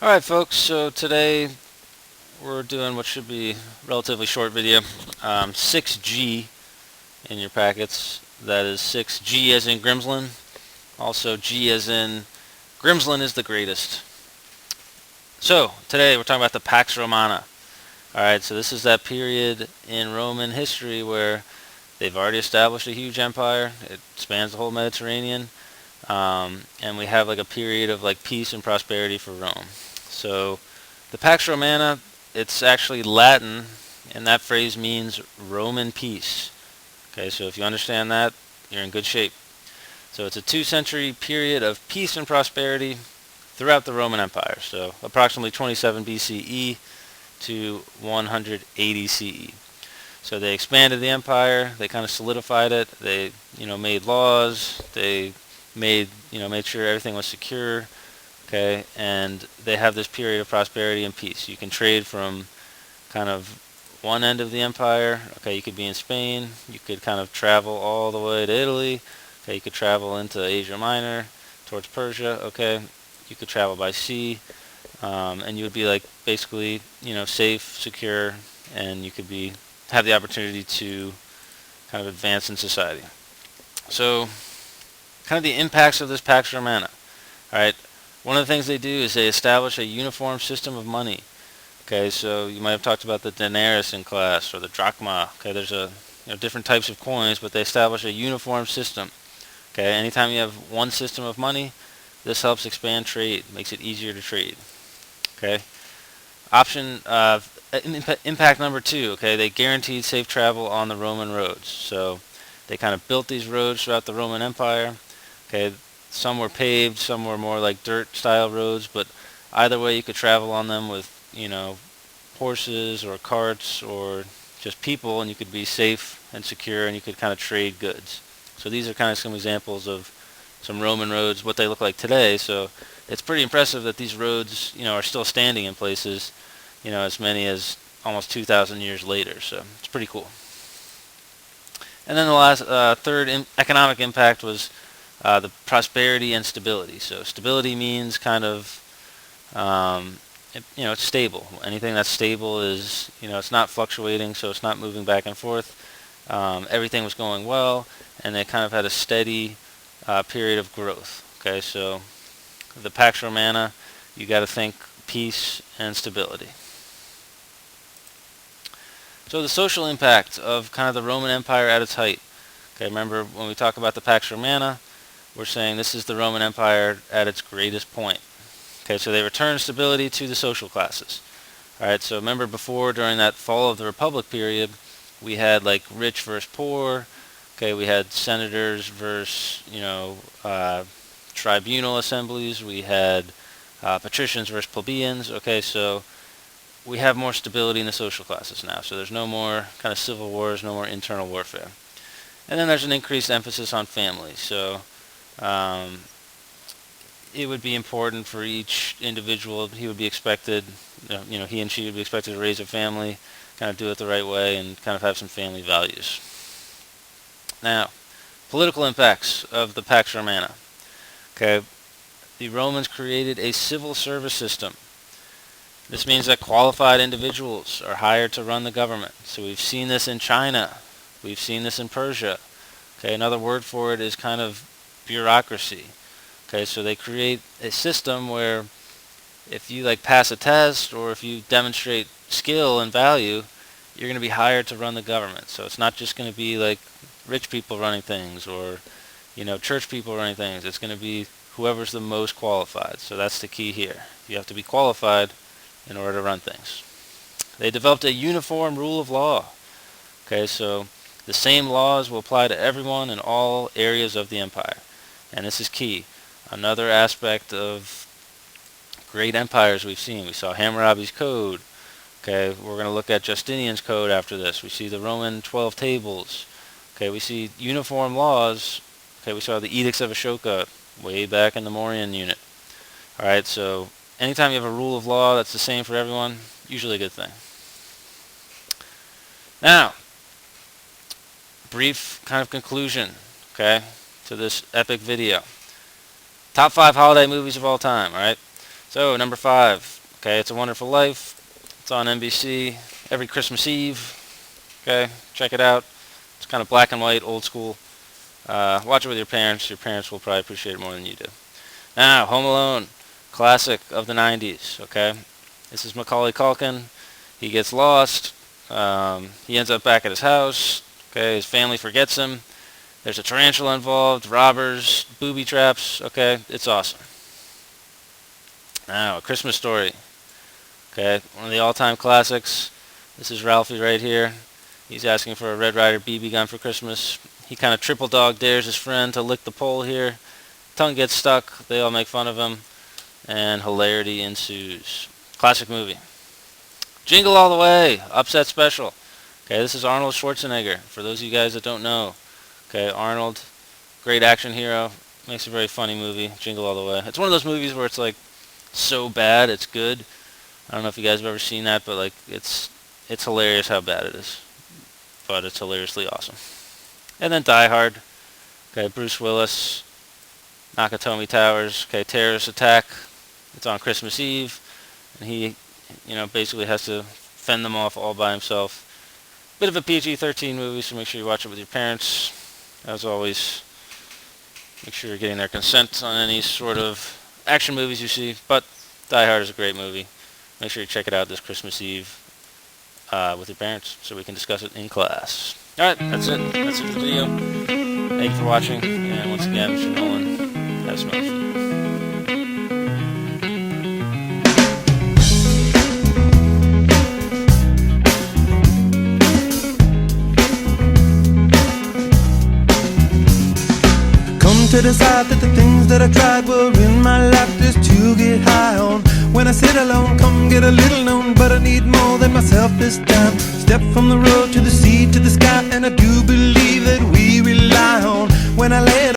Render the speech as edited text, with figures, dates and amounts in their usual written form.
Alright folks, so today we're doing what should be a relatively short video. 6G in your packets. That is 6G as in Grimslin. Also G as in Grimslin is the greatest. So today we're talking about the Pax Romana. Alright, so this is that period in Roman history where they've already established a huge empire. It spans the whole Mediterranean. And we have like a period of like peace and prosperity for Rome. So the Pax Romana, it's actually Latin, and that phrase means Roman peace. Okay, so if you understand that, you're in good shape. So it's a 2-century period of peace and prosperity throughout the Roman Empire. So approximately 27 BCE to 180 CE. So they expanded the empire, they kind of solidified it, they, made laws, they made sure everything was secure, okay, and they have this period of prosperity and peace. You can trade from kind of one end of the empire, okay, you could be in Spain, you could kind of travel all the way to Italy, okay, you could travel into Asia Minor, towards Persia, okay, you could travel by sea, and you would be like basically, safe, secure, and you could have the opportunity to kind of advance in society. So, kind of the impacts of this Pax Romana. All right, one of the things they do is they establish a uniform system of money. Okay, so you might have talked about the denarius in class or the drachma. Okay, there's different types of coins, but they establish a uniform system. Okay, anytime you have one system of money, this helps expand trade, makes it easier to trade. Okay, impact number 2. Okay, they guaranteed safe travel on the Roman roads. So they kind of built these roads throughout the Roman Empire. Okay, some were paved, some were more like dirt style roads, but either way you could travel on them with, horses or carts or just people, and you could be safe and secure, and you could kind of trade goods. So these are kind of some examples of some Roman roads, what they look like today. So it's pretty impressive that these roads, are still standing in places, as many as almost 2,000 years later. So it's pretty cool. And then the last third economic impact was the prosperity and stability. So stability means kind of, it's stable. Anything that's stable is, it's not fluctuating, so it's not moving back and forth. Everything was going well, and they kind of had a steady period of growth. Okay, so the Pax Romana, you got to think peace and stability. So the social impact of kind of the Roman Empire at its height. Okay, remember when we talk about the Pax Romana, we're saying this is the Roman Empire at its greatest point. Okay, so they returned stability to the social classes. Alright, so remember before, during that fall of the Republic period, we had like rich versus poor. Okay, we had senators versus, tribunal assemblies. We had patricians versus plebeians. Okay, so we have more stability in the social classes now. So there's no more kind of civil wars, no more internal warfare. And then there's an increased emphasis on family. So it would be important for each individual. He would be expected, he and she would be expected to raise a family, kind of do it the right way, and kind of have some family values. Now, political impacts of the Pax Romana. Okay, the Romans created a civil service system. This means that qualified individuals are hired to run the government. So we've seen this in China. We've seen this in Persia. Okay, another word for it is kind of bureaucracy. Okay, so they create a system where if you like pass a test or if you demonstrate skill and value, you're going to be hired to run the government. So it's not just going to be like rich people running things or, church people running things. It's going to be whoever's the most qualified. So that's the key here. You have to be qualified in order to run things. They developed a uniform rule of law. Okay, so the same laws will apply to everyone in all areas of the empire. And this is key. Another aspect of great empires we've seen. We saw Hammurabi's Code. Okay, we're going to look at Justinian's Code after this. We see the Roman 12 Tables. Okay, we see uniform laws. Okay, we saw the Edicts of Ashoka way back in the Mauryan unit. Alright, so anytime you have a rule of law that's the same for everyone, usually a good thing. Now, brief kind of conclusion, okay, to this epic video. Top 5 holiday movies of all time, alright? So, number 5. Okay, It's a Wonderful Life. It's on NBC every Christmas Eve. Okay, check it out. It's kind of black and white, old school. Watch it with your parents. Your parents will probably appreciate it more than you do. Now, Home Alone, classic of the 90s. Okay, this is Macaulay Culkin. He gets lost. He ends up back at his house. Okay, his family forgets him. There's a tarantula involved, robbers, booby traps. Okay, it's awesome. Now, A Christmas Story. Okay, one of the all-time classics. This is Ralphie right here. He's asking for a Red Ryder BB gun for Christmas. He kind of triple dog dares his friend to lick the pole here. Tongue gets stuck. They all make fun of him. And hilarity ensues. Classic movie. Jingle All the Way. Upset Special. Okay, this is Arnold Schwarzenegger. For those of you guys that don't know. Okay, Arnold, great action hero. Makes a very funny movie. Jingle All the Way. It's one of those movies where it's like so bad it's good. I don't know if you guys have ever seen that, but like it's hilarious how bad it is. But it's hilariously awesome. And then Die Hard. Okay, Bruce Willis, Nakatomi Towers. Okay, terrorist attack. It's on Christmas Eve, and he, basically has to fend them off all by himself. Bit of a PG-13 movie, so make sure you watch it with your parents. As always, make sure you're getting their consent on any sort of action movies you see. But Die Hard is a great movie. Make sure you check it out this Christmas Eve with your parents so we can discuss it in class. Alright, that's it. That's it for the video. Thank you for watching. And once again, Mr. Nolan, have a smell. To decide that the things that I tried were in my life just to get high on. When I sit alone, come get a little known, but I need more than myself this time. Step from the road to the sea to the sky, and I do believe that we rely on. When I lay